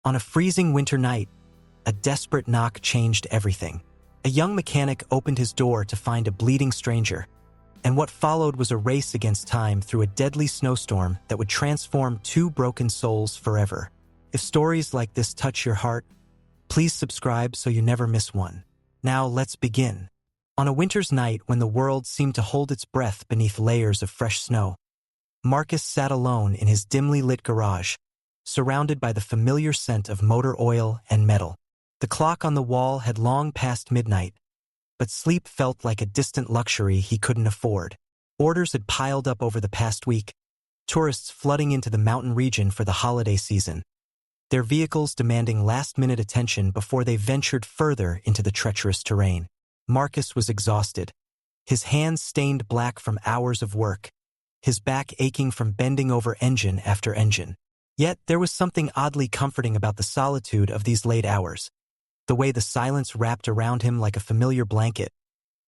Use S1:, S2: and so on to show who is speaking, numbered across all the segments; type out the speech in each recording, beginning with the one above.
S1: On a freezing winter night, a desperate knock changed everything. A young mechanic opened his door to find a bleeding stranger, and what followed was a race against time through a deadly snowstorm that would transform two broken souls forever. If stories like this touch your heart, please subscribe so you never miss one. Now let's begin. On a winter's night when the world seemed to hold its breath beneath layers of fresh snow, Marcus sat alone in his dimly lit garage, surrounded by the familiar scent of motor oil and metal. The clock on the wall had long passed midnight, but sleep felt like a distant luxury he couldn't afford. Orders had piled up over the past week, tourists flooding into the mountain region for the holiday season, their vehicles demanding last-minute attention before they ventured further into the treacherous terrain. Marcus was exhausted, his hands stained black from hours of work, his back aching from bending over engine after engine. Yet there was something oddly comforting about the solitude of these late hours, the way the silence wrapped around him like a familiar blanket,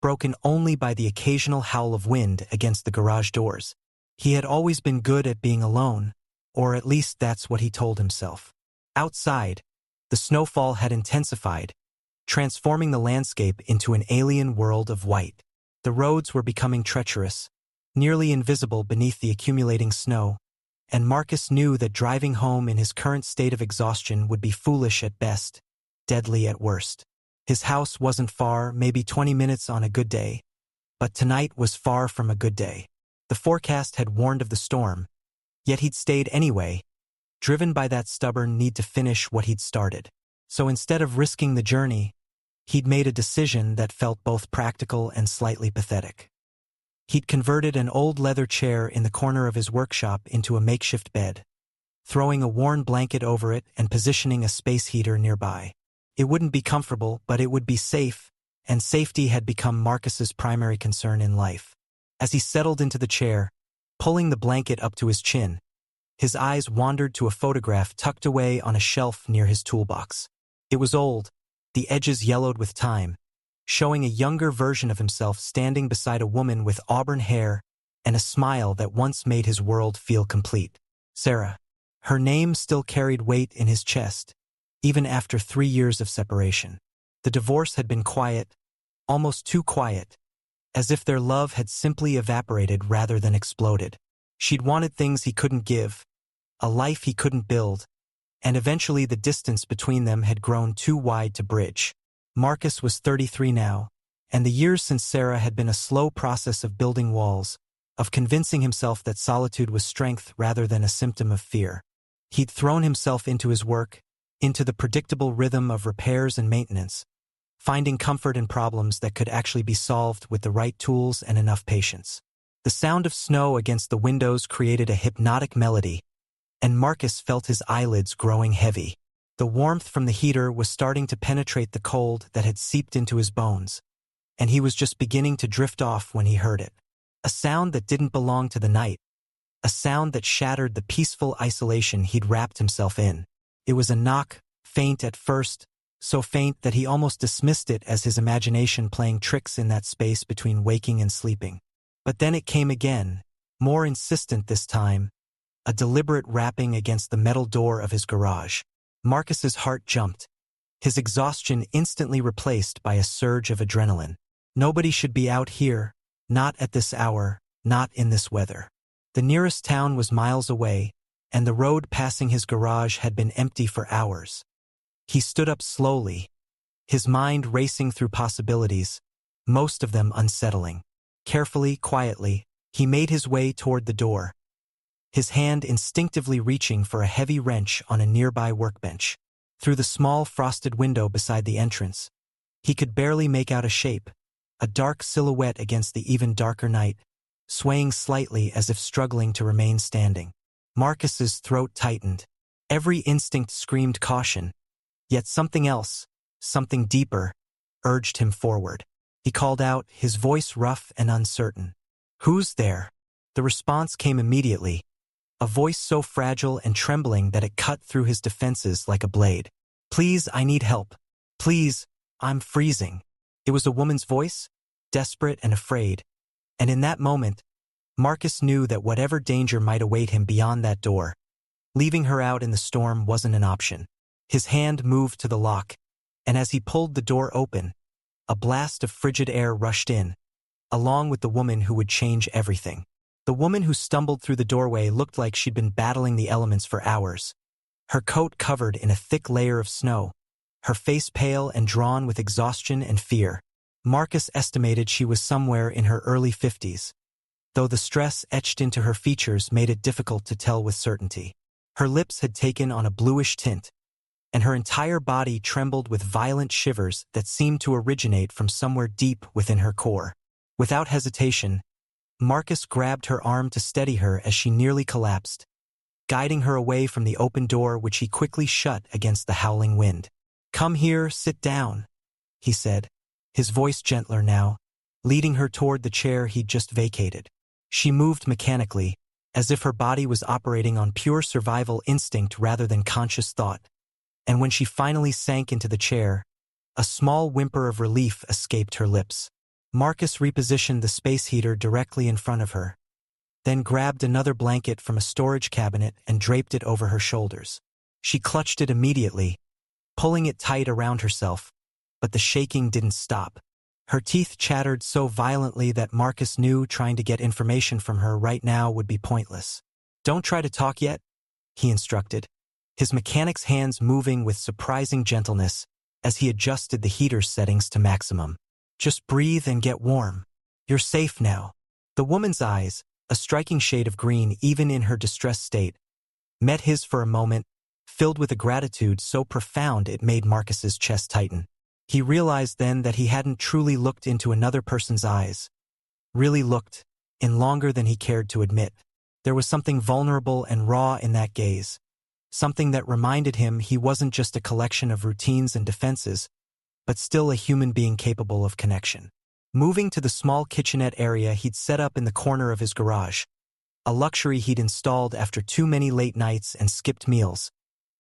S1: broken only by the occasional howl of wind against the garage doors. He had always been good at being alone, or at least that's what he told himself. Outside, the snowfall had intensified, transforming the landscape into an alien world of white. The roads were becoming treacherous, nearly invisible beneath the accumulating snow, and Marcus knew that driving home in his current state of exhaustion would be foolish at best, deadly at worst. His house wasn't far, maybe 20 minutes on a good day, but tonight was far from a good day. The forecast had warned of the storm, yet he'd stayed anyway, driven by that stubborn need to finish what he'd started. So instead of risking the journey, he'd made a decision that felt both practical and slightly pathetic. He'd converted an old leather chair in the corner of his workshop into a makeshift bed, throwing a worn blanket over it and positioning a space heater nearby. It wouldn't be comfortable, but it would be safe, and safety had become Marcus's primary concern in life. As he settled into the chair, pulling the blanket up to his chin, his eyes wandered to a photograph tucked away on a shelf near his toolbox. It was old, the edges yellowed with time, showing a younger version of himself standing beside a woman with auburn hair and a smile that once made his world feel complete. Sarah. Her name still carried weight in his chest, even after 3 years of separation. The divorce had been quiet, almost too quiet, as if their love had simply evaporated rather than exploded. She'd wanted things he couldn't give, a life he couldn't build, and eventually the distance between them had grown too wide to bridge. Marcus was 33 now, and the years since Sarah had been a slow process of building walls, of convincing himself that solitude was strength rather than a symptom of fear. He'd thrown himself into his work, into the predictable rhythm of repairs and maintenance, finding comfort in problems that could actually be solved with the right tools and enough patience. The sound of snow against the windows created a hypnotic melody, and Marcus felt his eyelids growing heavy. The warmth from the heater was starting to penetrate the cold that had seeped into his bones, and he was just beginning to drift off when he heard it. A sound that didn't belong to the night, a sound that shattered the peaceful isolation he'd wrapped himself in. It was a knock, faint at first, so faint that he almost dismissed it as his imagination playing tricks in that space between waking and sleeping. But then it came again, more insistent this time, a deliberate rapping against the metal door of his garage. Marcus's heart jumped, his exhaustion instantly replaced by a surge of adrenaline. Nobody should be out here, not at this hour, not in this weather. The nearest town was miles away, and the road passing his garage had been empty for hours. He stood up slowly, his mind racing through possibilities, most of them unsettling. Carefully, quietly, he made his way toward the door, his hand instinctively reaching for a heavy wrench on a nearby workbench. Through the small frosted window beside the entrance, he could barely make out a shape, a dark silhouette against the even darker night, swaying slightly as if struggling to remain standing. Marcus's throat tightened. Every instinct screamed caution, yet something else, something deeper, urged him forward. He called out, his voice rough and uncertain. "Who's there?" The response came immediately, a voice so fragile and trembling that it cut through his defenses like a blade. "Please, I need help. Please, I'm freezing." It was a woman's voice, desperate and afraid, and in that moment, Marcus knew that whatever danger might await him beyond that door, leaving her out in the storm wasn't an option. His hand moved to the lock, and as he pulled the door open, a blast of frigid air rushed in, along with the woman who would change everything. The woman who stumbled through the doorway looked like she'd been battling the elements for hours. Her coat covered in a thick layer of snow, her face pale and drawn with exhaustion and fear. Marcus estimated she was somewhere in her early 50s, though the stress etched into her features made it difficult to tell with certainty. Her lips had taken on a bluish tint, and her entire body trembled with violent shivers that seemed to originate from somewhere deep within her core. Without hesitation, Marcus grabbed her arm to steady her as she nearly collapsed, guiding her away from the open door which he quickly shut against the howling wind. "Come here, sit down," he said, his voice gentler now, leading her toward the chair he'd just vacated. She moved mechanically, as if her body was operating on pure survival instinct rather than conscious thought. And when she finally sank into the chair, a small whimper of relief escaped her lips. Marcus repositioned the space heater directly in front of her, then grabbed another blanket from a storage cabinet and draped it over her shoulders. She clutched it immediately, pulling it tight around herself, but the shaking didn't stop. Her teeth chattered so violently that Marcus knew trying to get information from her right now would be pointless. "Don't try to talk yet," he instructed, his mechanic's hands moving with surprising gentleness as he adjusted the heater's settings to maximum. "Just breathe and get warm. You're safe now." The woman's eyes, a striking shade of green even in her distressed state, met his for a moment, filled with a gratitude so profound it made Marcus's chest tighten. He realized then that he hadn't truly looked into another person's eyes, really looked, in longer than he cared to admit. There was something vulnerable and raw in that gaze, something that reminded him he wasn't just a collection of routines and defenses, but still a human being capable of connection. Moving to the small kitchenette area he'd set up in the corner of his garage, a luxury he'd installed after too many late nights and skipped meals,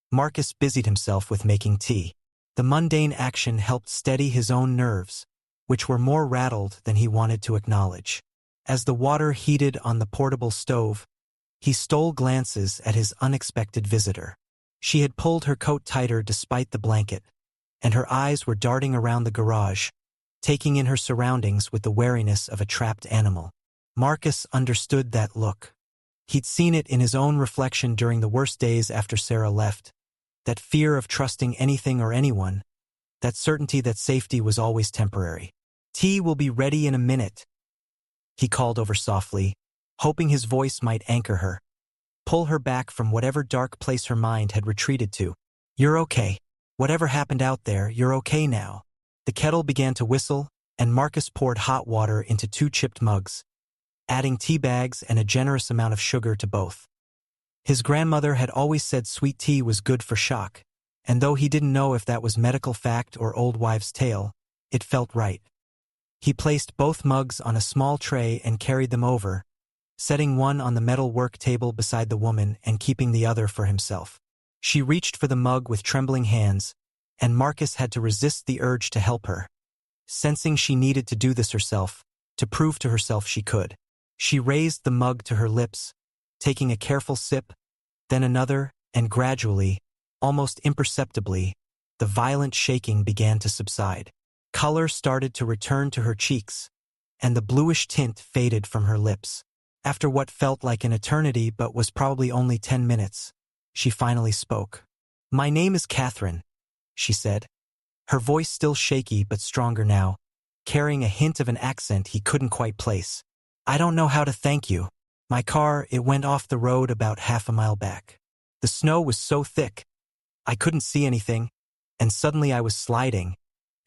S1: Marcus busied himself with making tea. The mundane action helped steady his own nerves, which were more rattled than he wanted to acknowledge. As the water heated on the portable stove, he stole glances at his unexpected visitor. She had pulled her coat tighter despite the blanket, and her eyes were darting around the garage, taking in her surroundings with the wariness of a trapped animal. Marcus understood that look. He'd seen it in his own reflection during the worst days after Sarah left. That fear of trusting anything or anyone, that certainty that safety was always temporary. "Tea will be ready in a minute," he called over softly, hoping his voice might anchor her, pull her back from whatever dark place her mind had retreated to. "You're okay. Whatever happened out there, you're okay now." The kettle began to whistle, and Marcus poured hot water into 2 chipped mugs, adding tea bags and a generous amount of sugar to both. His grandmother had always said sweet tea was good for shock, and though he didn't know if that was medical fact or old wives' tale, it felt right. He placed both mugs on a small tray and carried them over, setting one on the metal work table beside the woman and keeping the other for himself. She reached for the mug with trembling hands, and Marcus had to resist the urge to help her, sensing she needed to do this herself, to prove to herself she could. She raised the mug to her lips, taking a careful sip, then another, and gradually, almost imperceptibly, the violent shaking began to subside. Color started to return to her cheeks, and the bluish tint faded from her lips. After what felt like an eternity but was probably only 10 minutes, she finally spoke. "My name is Catherine," she said, her voice still shaky but stronger now, carrying a hint of an accent he couldn't quite place. "I don't know how to thank you. My car, it went off the road about half a mile back. The snow was so thick, I couldn't see anything, and suddenly I was sliding,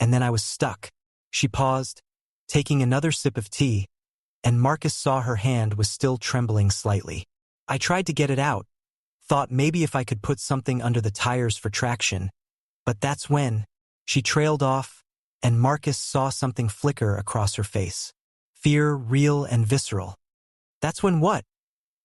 S1: and then I was stuck." She paused, taking another sip of tea, and Marcus saw her hand was still trembling slightly. "I tried to get it out, thought maybe if I could put something under the tires for traction, but that's when..." She trailed off, and Marcus saw something flicker across her face. Fear, real and visceral. "That's when what?"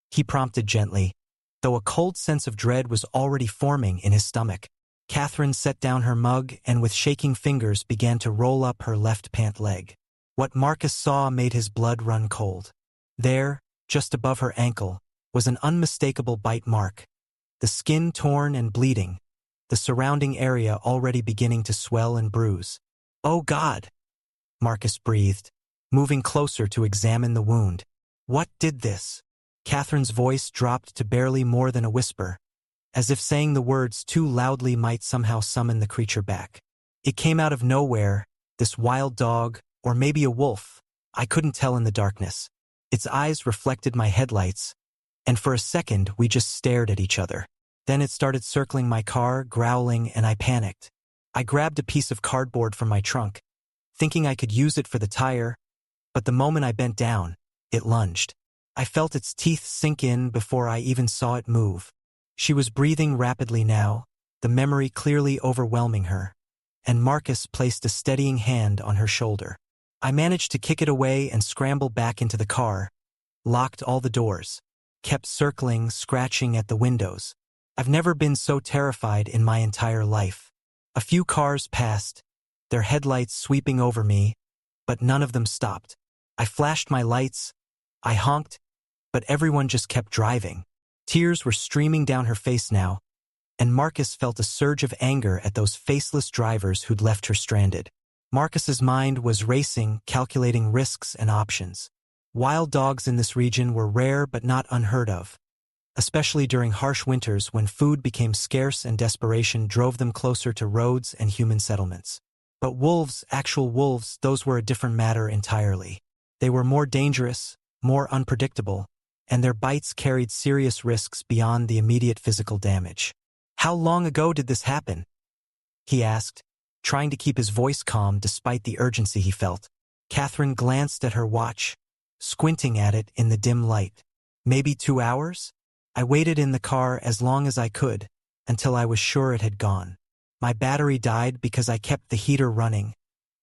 S1: he prompted gently, though a cold sense of dread was already forming in his stomach. Catherine set down her mug and with shaking fingers began to roll up her left pant leg. What Marcus saw made his blood run cold. There, just above her ankle, was an unmistakable bite mark, the skin torn and bleeding, the surrounding area already beginning to swell and bruise. "Oh God!" Marcus breathed, moving closer to examine the wound. "What did this?" Catherine's voice dropped to barely more than a whisper, as if saying the words too loudly might somehow summon the creature back. "It came out of nowhere, this wild dog, or maybe a wolf. I couldn't tell in the darkness. Its eyes reflected my headlights, and for a second we just stared at each other. Then it started circling my car, growling, and I panicked. I grabbed a piece of cardboard from my trunk, thinking I could use it for the tire, but the moment I bent down, it lunged. I felt its teeth sink in before I even saw it move. She was breathing rapidly now, the memory clearly overwhelming her, and Marcus placed a steadying hand on her shoulder. I managed to kick it away and scramble back into the car, locked all the doors, kept circling, scratching at the windows. I've never been so terrified in my entire life. A few cars passed, their headlights sweeping over me, but none of them stopped. I flashed my lights, I honked, but everyone just kept driving. Tears were streaming down her face now, and Marcus felt a surge of anger at those faceless drivers who'd left her stranded. Marcus's mind was racing, calculating risks and options. Wild dogs in this region were rare but not unheard of, especially during harsh winters when food became scarce and desperation drove them closer to roads and human settlements. But wolves, actual wolves, those were a different matter entirely. They were more dangerous, more unpredictable, and their bites carried serious risks beyond the immediate physical damage. "How long ago did this happen?" he asked, trying to keep his voice calm despite the urgency he felt. Catherine glanced at her watch, squinting at it in the dim light. "Maybe 2 hours? I waited in the car as long as I could, until I was sure it had gone. My battery died because I kept the heater running,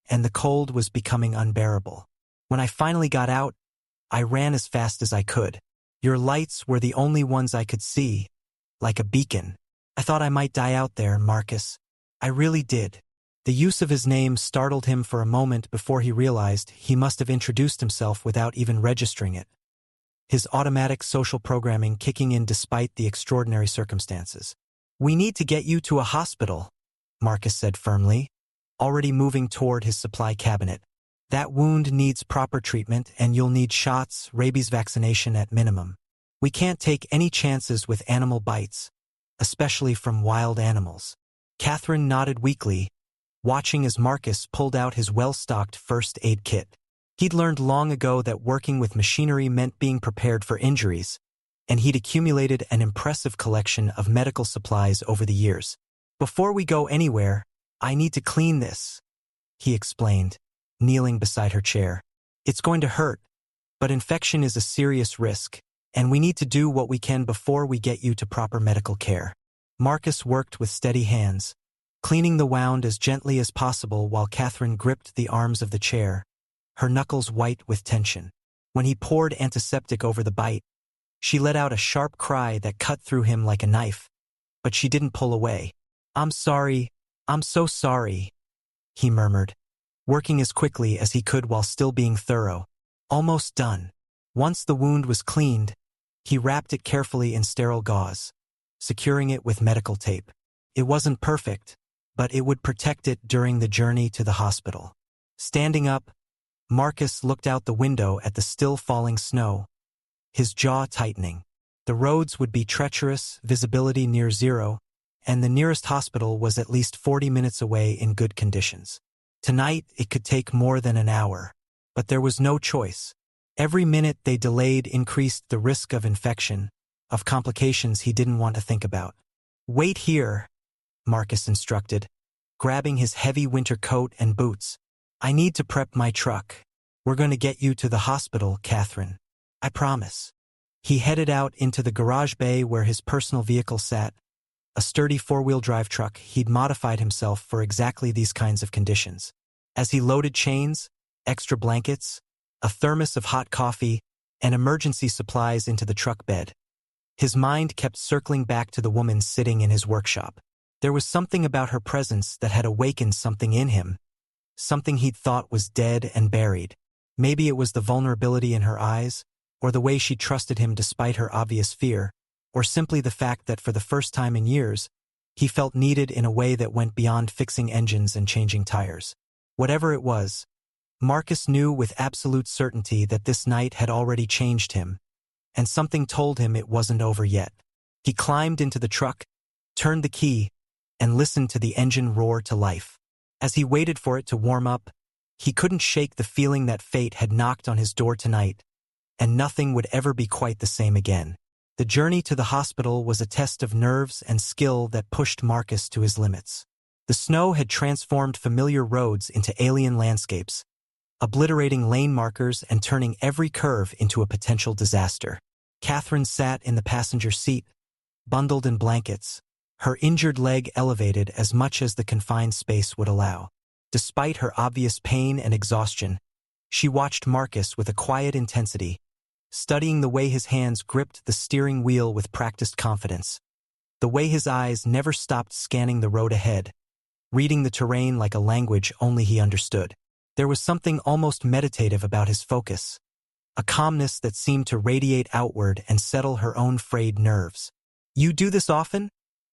S1: and the cold was becoming unbearable. When I finally got out, I ran as fast as I could. Your lights were the only ones I could see, like a beacon. I thought I might die out there, Marcus. I really did." The use of his name startled him for a moment before he realized he must have introduced himself without even registering it, his automatic social programming kicking in despite the extraordinary circumstances. "We need to get you to a hospital," Marcus said firmly, already moving toward his supply cabinet. "That wound needs proper treatment and you'll need shots, rabies vaccination at minimum. We can't take any chances with animal bites, especially from wild animals." Catherine nodded weakly, watching as Marcus pulled out his well-stocked first aid kit. He'd learned long ago that working with machinery meant being prepared for injuries, and he'd accumulated an impressive collection of medical supplies over the years. "Before we go anywhere, I need to clean this," he explained, kneeling beside her chair. "It's going to hurt, but infection is a serious risk, and we need to do what we can before we get you to proper medical care." Marcus worked with steady hands, cleaning the wound as gently as possible while Catherine gripped the arms of the chair, her knuckles white with tension. When he poured antiseptic over the bite, she let out a sharp cry that cut through him like a knife, but she didn't pull away. I'm so sorry," he murmured, working as quickly as he could while still being thorough. "Almost done." Once the wound was cleaned, he wrapped it carefully in sterile gauze, securing it with medical tape. It wasn't perfect, but it would protect it during the journey to the hospital. Standing up, Marcus looked out the window at the still falling snow, his jaw tightening. The roads would be treacherous, visibility near zero, and the nearest hospital was at least 40 minutes away in good conditions. Tonight, it could take more than an hour, but there was no choice. Every minute they delayed increased the risk of infection, of complications he didn't want to think about. "Wait here," Marcus instructed, grabbing his heavy winter coat and boots. "I need to prep my truck. We're going to get you to the hospital, Catherine. I promise." He headed out into the garage bay where his personal vehicle sat, a sturdy four-wheel drive truck he'd modified himself for exactly these kinds of conditions. As he loaded chains, extra blankets, a thermos of hot coffee, and emergency supplies into the truck bed, his mind kept circling back to the woman sitting in his workshop. There was something about her presence that had awakened something in him, something he'd thought was dead and buried. Maybe it was the vulnerability in her eyes, or the way she trusted him despite her obvious fear, or simply the fact that for the first time in years, He felt needed in a way that went beyond fixing engines and changing tires. Whatever it was, Marcus knew with absolute certainty that this night had already changed him, and something told him it wasn't over yet. He climbed into the truck, turned the key, and listened to the engine roar to life. As he waited for it to warm up, he couldn't shake the feeling that fate had knocked on his door tonight, and nothing would ever be quite the same again. The journey to the hospital was a test of nerves and skill that pushed Marcus to his limits. The snow had transformed familiar roads into alien landscapes, obliterating lane markers and turning every curve into a potential disaster. Catherine sat in the passenger seat, bundled in blankets, her injured leg elevated as much as the confined space would allow. Despite her obvious pain and exhaustion, she watched Marcus with a quiet intensity, studying the way his hands gripped the steering wheel with practiced confidence, the way his eyes never stopped scanning the road ahead, reading the terrain like a language only he understood. There was something almost meditative about his focus, a calmness that seemed to radiate outward and settle her own frayed nerves. "You do this often?"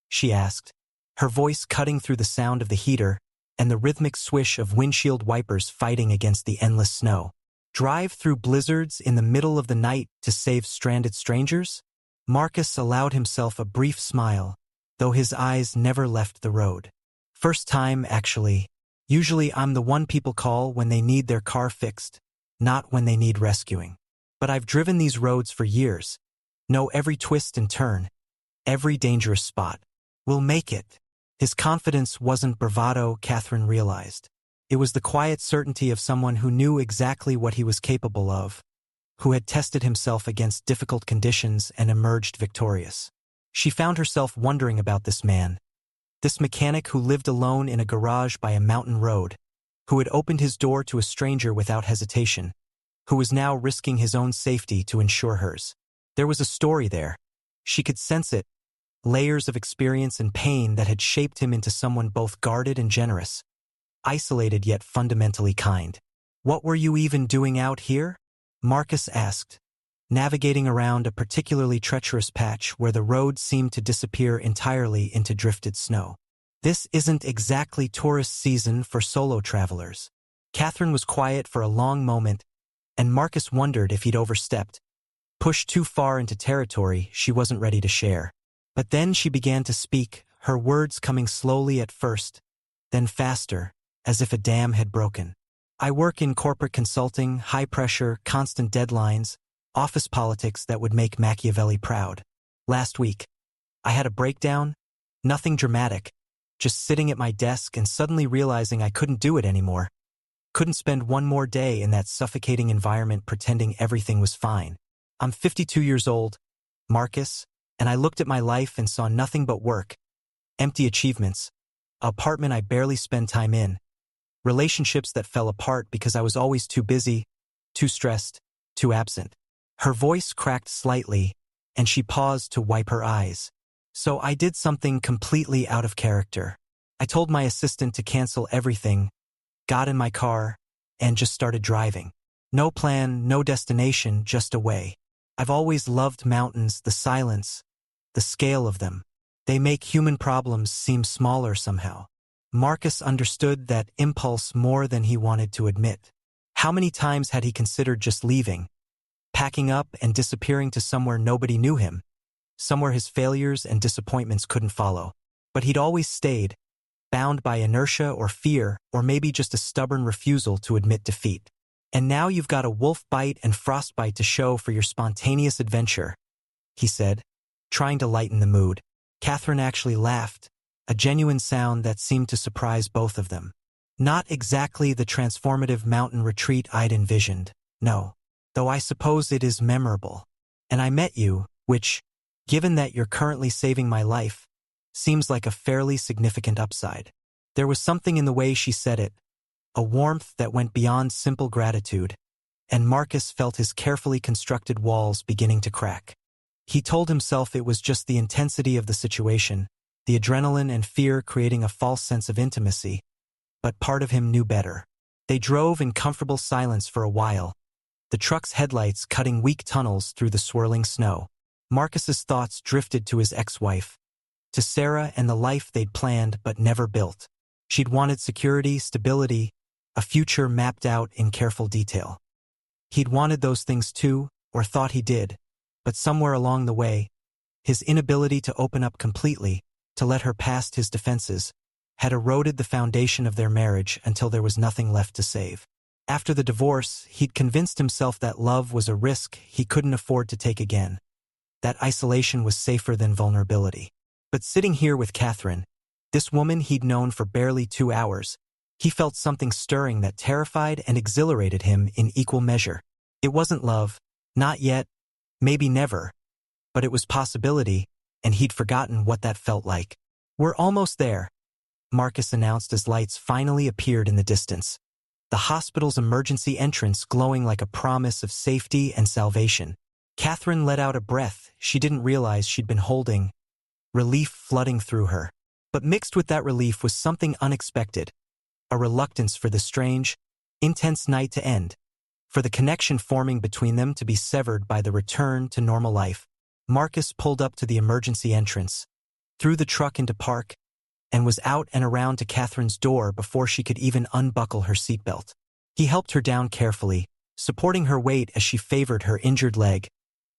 S1: she asked, her voice cutting through the sound of the heater and the rhythmic swish of windshield wipers fighting against the endless snow. "Drive through blizzards in the middle of the night to save stranded strangers?" Marcus allowed himself a brief smile, though his eyes never left the road. "First time, actually. Usually I'm the one people call when they need their car fixed, not when they need rescuing. But I've driven these roads for years, know every twist and turn, every dangerous spot. We'll make it." His confidence wasn't bravado, Catherine realized. It was the quiet certainty of someone who knew exactly what he was capable of, who had tested himself against difficult conditions and emerged victorious. She found herself wondering about this man, this mechanic who lived alone in a garage by a mountain road, who had opened his door to a stranger without hesitation, who was now risking his own safety to ensure hers. There was a story there. She could sense it, layers of experience and pain that had shaped him into someone both guarded and generous, isolated yet fundamentally kind. "What were you even doing out here?" Marcus asked, navigating around a particularly treacherous patch where the road seemed to disappear entirely into drifted snow. "This isn't exactly tourist season for solo travelers." Catherine was quiet for a long moment, and Marcus wondered if he'd overstepped, pushed too far into territory she wasn't ready to share. But then she began to speak, her words coming slowly at first, then faster, as if a dam had broken. "I work in corporate consulting, high pressure, constant deadlines, office politics that would make Machiavelli proud. Last week, I had a breakdown, nothing dramatic, just sitting at my desk and suddenly realizing I couldn't do it anymore. Couldn't spend one more day in that suffocating environment pretending everything was fine. I'm 52 years old, Marcus, and I looked at my life and saw nothing but work, empty achievements, an apartment I barely spend time in, relationships that fell apart because I was always too busy, too stressed, too absent." Her voice cracked slightly, and she paused to wipe her eyes. "So I did something completely out of character. I told my assistant to cancel everything, got in my car, and just started driving. No plan, no destination, just away. I've always loved mountains, the silence, the scale of them. They make human problems seem smaller somehow." Marcus understood that impulse more than he wanted to admit. How many times had he considered just leaving, packing up and disappearing to somewhere nobody knew him, somewhere his failures and disappointments couldn't follow? But he'd always stayed, bound by inertia or fear, or maybe just a stubborn refusal to admit defeat. "And now you've got a wolf bite and frostbite to show for your spontaneous adventure," he said, trying to lighten the mood. Catherine actually laughed, a genuine sound that seemed to surprise both of them. "Not exactly the transformative mountain retreat I'd envisioned, no. Though I suppose it is memorable. And I met you, which, given that you're currently saving my life, seems like a fairly significant upside." There was something in the way she said it, a warmth that went beyond simple gratitude, and Marcus felt his carefully constructed walls beginning to crack. He told himself it was just the intensity of the situation, the adrenaline and fear creating a false sense of intimacy, but part of him knew better. They drove in comfortable silence for a while, the truck's headlights cutting weak tunnels through the swirling snow. Marcus's thoughts drifted to his ex-wife, to Sarah and the life they'd planned but never built. She'd wanted security, stability, a future mapped out in careful detail. He'd wanted those things too, or thought he did, but somewhere along the way, his inability to open up completely, to let her past his defenses, had eroded the foundation of their marriage until there was nothing left to save. After the divorce, he'd convinced himself that love was a risk he couldn't afford to take again, that isolation was safer than vulnerability. But sitting here with Catherine, this woman he'd known for barely 2 hours, he felt something stirring that terrified and exhilarated him in equal measure. It wasn't love, not yet, maybe never, but it was possibility, and he'd forgotten what that felt like. "We're almost there," Marcus announced as lights finally appeared in the distance, the hospital's emergency entrance glowing like a promise of safety and salvation. Catherine let out a breath she didn't realize she'd been holding, relief flooding through her. But mixed with that relief was something unexpected, a reluctance for the strange, intense night to end, for the connection forming between them to be severed by the return to normal life. Marcus pulled up to the emergency entrance, threw the truck into park, and was out and around to Catherine's door before she could even unbuckle her seatbelt. He helped her down carefully, supporting her weight as she favored her injured leg,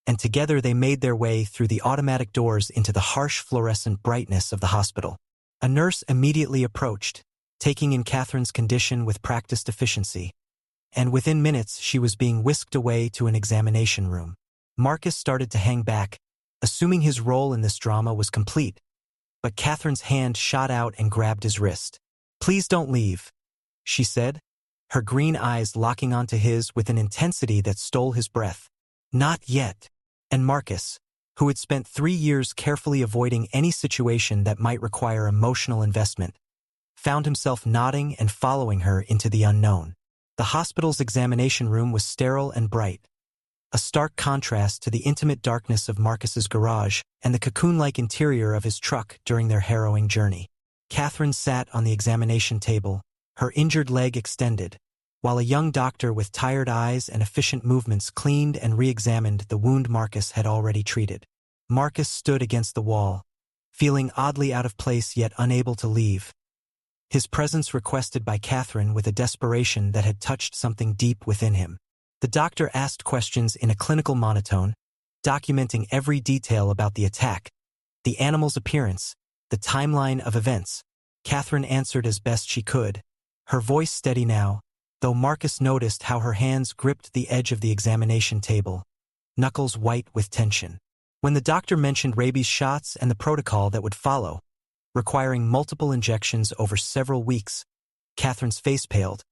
S1: and together they made their way through the automatic doors into the harsh fluorescent brightness of the hospital. A nurse immediately approached, taking in Catherine's condition with practiced efficiency, and within minutes she was being whisked away to an examination room. Marcus started to hang back, assuming his role in this drama was complete, but Catherine's hand shot out and grabbed his wrist. "Please don't leave," she said, her green eyes locking onto his with an intensity that stole his breath. "Not yet." And Marcus, who had spent 3 years carefully avoiding any situation that might require emotional investment, found himself nodding and following her into the unknown. The hospital's examination room was sterile and bright, a stark contrast to the intimate darkness of Marcus's garage and the cocoon-like interior of his truck during their harrowing journey. Catherine sat on the examination table, her injured leg extended, while a young doctor with tired eyes and efficient movements cleaned and re-examined the wound Marcus had already treated. Marcus stood against the wall, feeling oddly out of place yet unable to leave, his presence requested by Catherine with a desperation that had touched something deep within him. The doctor asked questions in a clinical monotone, documenting every detail about the attack, the animal's appearance, the timeline of events. Catherine answered as best she could, her voice steady now, though Marcus noticed how her hands gripped the edge of the examination table, knuckles white with tension. When the doctor mentioned rabies shots and the protocol that would follow, requiring multiple injections over several weeks, Catherine's face paled,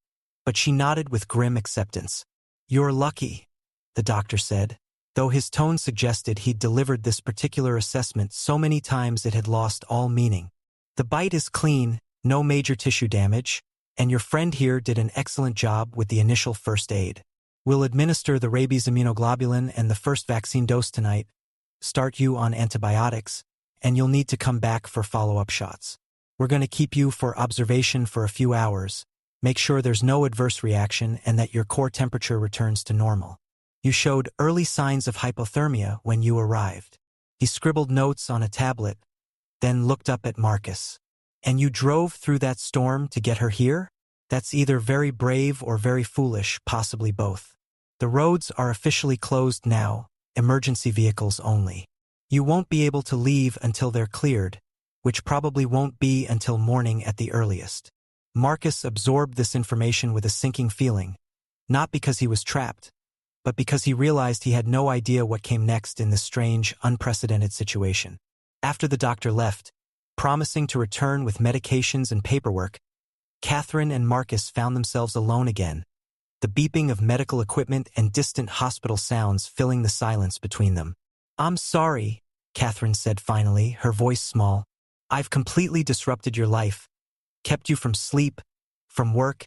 S1: but she nodded with grim acceptance. "You're lucky," the doctor said, though his tone suggested he'd delivered this particular assessment so many times it had lost all meaning. "The bite is clean, no major tissue damage, and your friend here did an excellent job with the initial first aid. We'll administer the rabies immunoglobulin and the first vaccine dose tonight, start you on antibiotics, and you'll need to come back for follow-up shots. We're going to keep you for observation for a few hours, make sure there's no adverse reaction and that your core temperature returns to normal. You showed early signs of hypothermia when you arrived." He scribbled notes on a tablet, then looked up at Marcus. "And you drove through that storm to get her here? That's either very brave or very foolish, possibly both. The roads are officially closed now, emergency vehicles only. You won't be able to leave until they're cleared, which probably won't be until morning at the earliest." Marcus absorbed this information with a sinking feeling, not because he was trapped, but because he realized he had no idea what came next in this strange, unprecedented situation. After the doctor left, promising to return with medications and paperwork, Catherine and Marcus found themselves alone again, the beeping of medical equipment and distant hospital sounds filling the silence between them. "I'm sorry," Catherine said finally, her voice small. "I've completely disrupted your life, kept you from sleep, from work,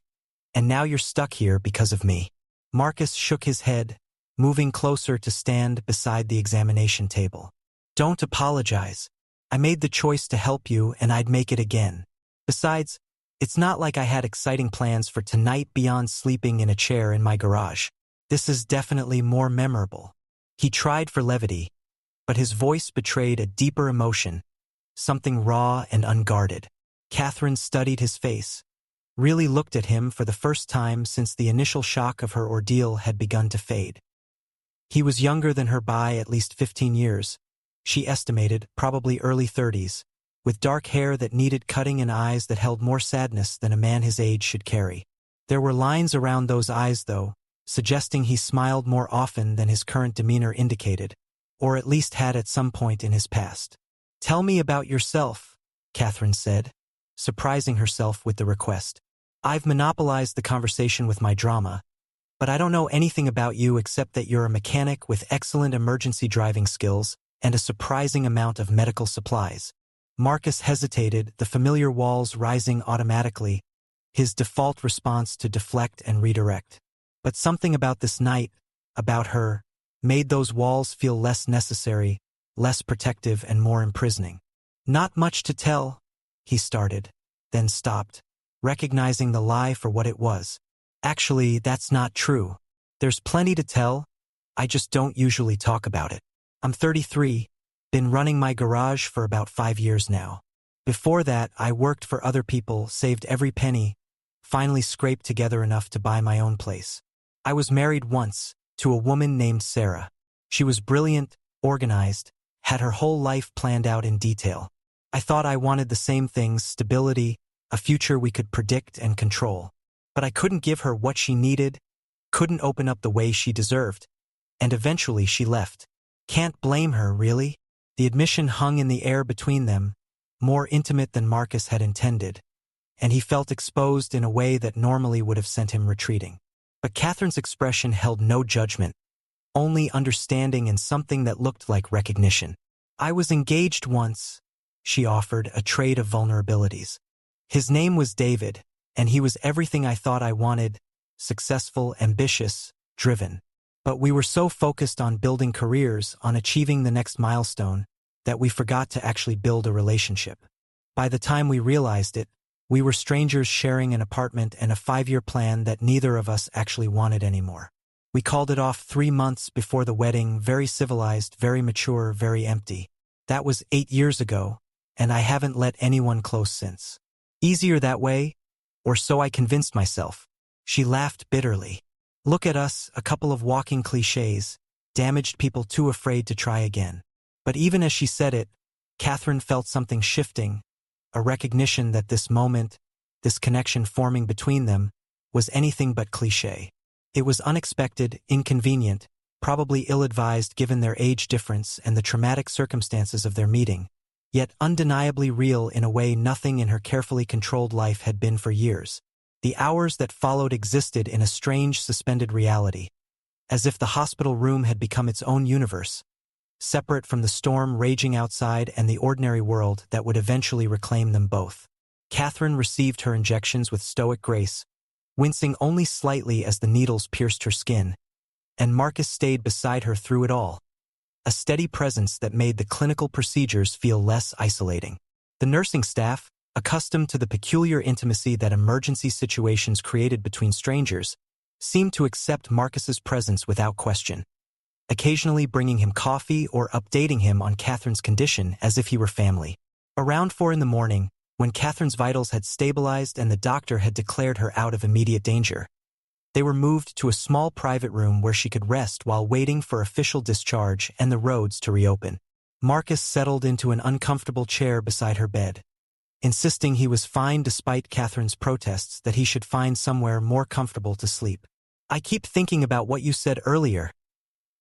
S1: and now you're stuck here because of me." Marcus shook his head, moving closer to stand beside the examination table. "Don't apologize. I made the choice to help you and I'd make it again. Besides, it's not like I had exciting plans for tonight beyond sleeping in a chair in my garage. This is definitely more memorable." He tried for levity, but his voice betrayed a deeper emotion, something raw and unguarded. Catherine studied his face, really looked at him for the first time since the initial shock of her ordeal had begun to fade. He was younger than her by at least 15 years, she estimated, probably early 30s, with dark hair that needed cutting and eyes that held more sadness than a man his age should carry. There were lines around those eyes, though, suggesting he smiled more often than his current demeanor indicated, or at least had at some point in his past. "Tell me about yourself," Catherine said, surprising herself with the request. "I've monopolized the conversation with my drama, but I don't know anything about you except that you're a mechanic with excellent emergency driving skills and a surprising amount of medical supplies." Marcus hesitated, the familiar walls rising automatically, his default response to deflect and redirect. But something about this night, about her, made those walls feel less necessary, less protective and more imprisoning. "Not much to tell," he started, then stopped, recognizing the lie for what it was. "Actually, that's not true. There's plenty to tell. I just don't usually talk about it. I'm 33, been running my garage for about 5 years now. Before that, I worked for other people, saved every penny, finally scraped together enough to buy my own place. I was married once, to a woman named Sarah. She was brilliant, organized, had her whole life planned out in detail. I thought I wanted the same things: stability, a future we could predict and control. But I couldn't give her what she needed, couldn't open up the way she deserved, and eventually she left. Can't blame her, really." The admission hung in the air between them, more intimate than Marcus had intended, and he felt exposed in a way that normally would have sent him retreating. But Catherine's expression held no judgment, only understanding and something that looked like recognition. "I was engaged once," she offered, a trade of vulnerabilities. "His name was David, and he was everything I thought I wanted: successful, ambitious, driven. But we were so focused on building careers, on achieving the next milestone, that we forgot to actually build a relationship. By the time we realized it, we were strangers sharing an apartment and a 5-year plan that neither of us actually wanted anymore. We called it off 3 months before the wedding, very civilized, very mature, very empty. That was 8 years ago, and I haven't let anyone close since. Easier that way, or so I convinced myself." She laughed bitterly. "Look at us, a couple of walking clichés, damaged people too afraid to try again." But even as she said it, Catherine felt something shifting, a recognition that this moment, this connection forming between them, was anything but cliché. It was unexpected, inconvenient, probably ill-advised given their age difference and the traumatic circumstances of their meeting, yet undeniably real in a way nothing in her carefully controlled life had been for years. The hours that followed existed in a strange suspended reality, as if the hospital room had become its own universe, separate from the storm raging outside and the ordinary world that would eventually reclaim them both. Catherine received her injections with stoic grace, wincing only slightly as the needles pierced her skin, and Marcus stayed beside her through it all, a steady presence that made the clinical procedures feel less isolating. The nursing staff, accustomed to the peculiar intimacy that emergency situations created between strangers, seemed to accept Marcus's presence without question, occasionally bringing him coffee or updating him on Catherine's condition as if he were family. Around 4 in the morning, when Catherine's vitals had stabilized and the doctor had declared her out of immediate danger, they were moved to a small private room where she could rest while waiting for official discharge and the roads to reopen. Marcus settled into an uncomfortable chair beside her bed, insisting he was fine despite Catherine's protests that he should find somewhere more comfortable to sleep. "I keep thinking about what you said earlier."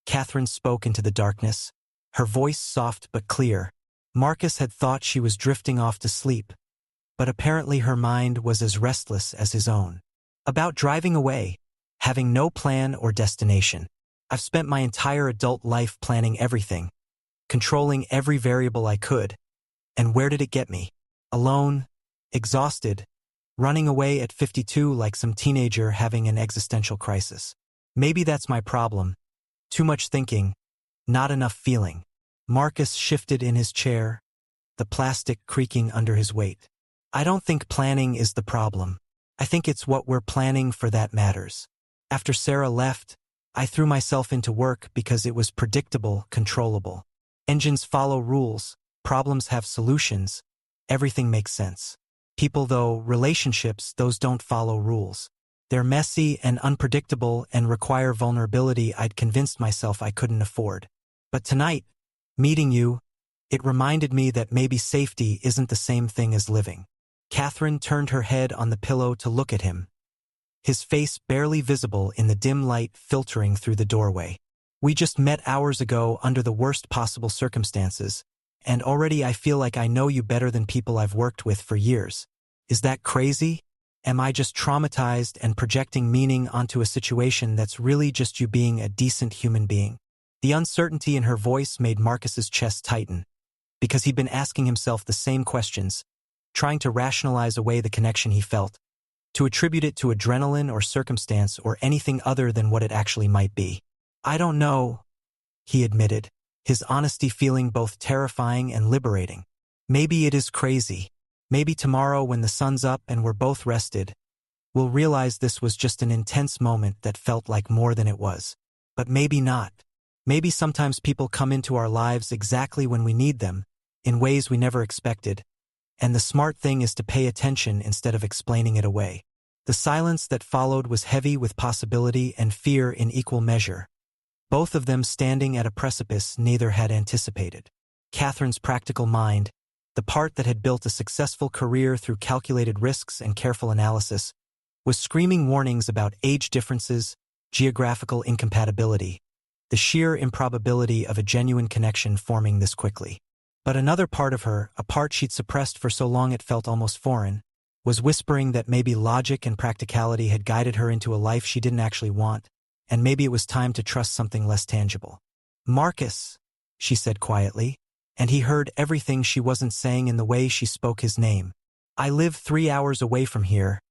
S1: Catherine spoke into the darkness, her voice soft but clear. Marcus had thought she was drifting off to sleep, but apparently her mind was as restless as his own. "About driving away, having no plan or destination. I've spent my entire adult life planning everything, controlling every variable I could, and where did it get me? Alone, exhausted, running away at 52 like some teenager having an existential crisis. Maybe that's my problem. Too much thinking, not enough feeling." Marcus shifted in his chair, the plastic creaking under his weight. "I don't think planning is the problem. I think it's what we're planning for that matters. After Sarah left, I threw myself into work because it was predictable, controllable. Engines follow rules, problems have solutions, everything makes sense. People, though, relationships, those don't follow rules. They're messy and unpredictable and require vulnerability I'd convinced myself I couldn't afford. But tonight, meeting you, it reminded me that maybe safety isn't the same thing as living. Catherine turned her head on the pillow to look at him, his face barely visible in the dim light filtering through the doorway. We just met hours ago under the worst possible circumstances, and already I feel like I know you better than people I've worked with for years. Is that crazy? Am I just traumatized and projecting meaning onto a situation that's really just you being a decent human being? The uncertainty in her voice made Marcus's chest tighten, because he'd been asking himself the same questions, trying to rationalize away the connection he felt, to attribute it to adrenaline or circumstance or anything other than what it actually might be. I don't know, he admitted, his honesty feeling both terrifying and liberating. Maybe it is crazy. Maybe tomorrow when the sun's up and we're both rested, we'll realize this was just an intense moment that felt like more than it was. But maybe not. Maybe sometimes people come into our lives exactly when we need them, in ways we never expected, and the smart thing is to pay attention instead of explaining it away. The silence that followed was heavy with possibility and fear in equal measure, both of them standing at a precipice neither had anticipated. Catherine's practical mind, the part that had built a successful career through calculated risks and careful analysis, was screaming warnings about age differences, geographical incompatibility, the sheer improbability of a genuine connection forming this quickly. But another part of her, a part she'd suppressed for so long it felt almost foreign, was whispering that maybe logic and practicality had guided her into a life she didn't actually want, and maybe it was time to trust something less tangible. "Marcus," she said quietly, and he heard everything she wasn't saying in the way she spoke his name. "I live 3 hours away from here,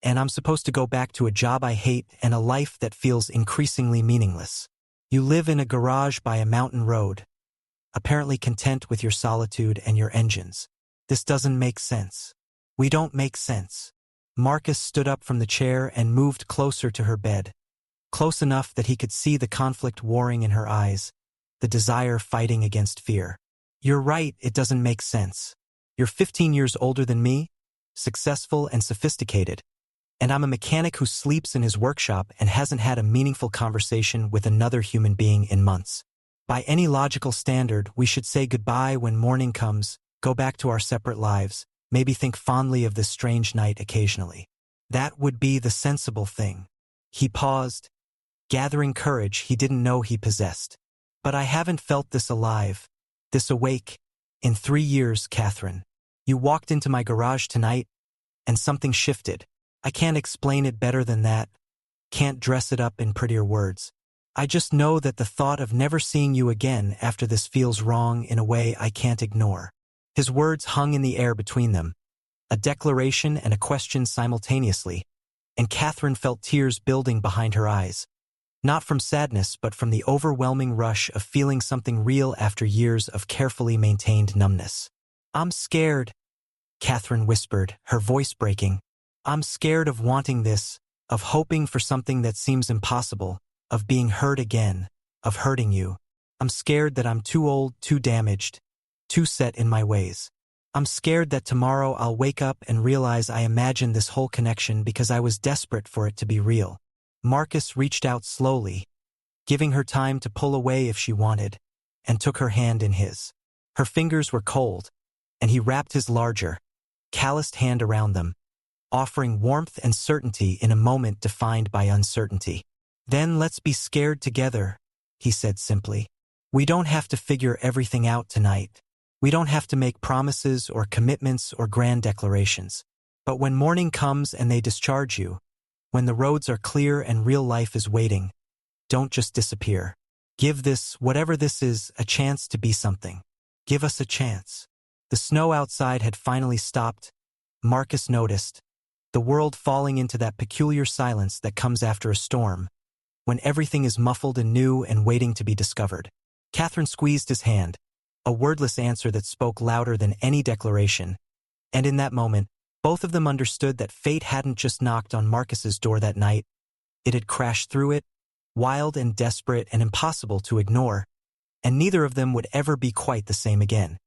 S1: and I'm supposed to go back to a job I hate and a life that feels increasingly meaningless. You live in a garage by a mountain road, apparently content with your solitude and your engines. This doesn't make sense. We don't make sense." Marcus stood up from the chair and moved closer to her bed, close enough that he could see the conflict warring in her eyes, the desire fighting against fear. "You're right, it doesn't make sense. You're 15 years older than me, successful and sophisticated, and I'm a mechanic who sleeps in his workshop and hasn't had a meaningful conversation with another human being in months. By any logical standard, we should say goodbye when morning comes, go back to our separate lives, maybe think fondly of this strange night occasionally. That would be the sensible thing." He paused, gathering courage he didn't know he possessed. "But I haven't felt this alive, this awake, in 3 years, Catherine. You walked into my garage tonight, and something shifted. I can't explain it better than that, can't dress it up in prettier words. I just know that the thought of never seeing you again after this feels wrong in a way I can't ignore." His words hung in the air between them, a declaration and a question simultaneously, and Catherine felt tears building behind her eyes. Not from sadness, but from the overwhelming rush of feeling something real after years of carefully maintained numbness. "I'm scared," Catherine whispered, her voice breaking. "I'm scared of wanting this, of hoping for something that seems impossible, of being hurt again, of hurting you. I'm scared that I'm too old, too damaged, too set in my ways. I'm scared that tomorrow I'll wake up and realize I imagined this whole connection because I was desperate for it to be real." Marcus reached out slowly, giving her time to pull away if she wanted, and took her hand in his. Her fingers were cold, and he wrapped his larger, calloused hand around them, offering warmth and certainty in a moment defined by uncertainty. "Then let's be scared together," he said simply. "We don't have to figure everything out tonight. We don't have to make promises or commitments or grand declarations. But when morning comes and they discharge you, when the roads are clear and real life is waiting, don't just disappear. Give this, whatever this is, a chance to be something. Give us a chance." The snow outside had finally stopped, Marcus noticed, the world falling into that peculiar silence that comes after a storm, when everything is muffled and new and waiting to be discovered. Catherine squeezed his hand, a wordless answer that spoke louder than any declaration, and in that moment, both of them understood that fate hadn't just knocked on Marcus's door that night, it had crashed through it, wild and desperate and impossible to ignore, and neither of them would ever be quite the same again.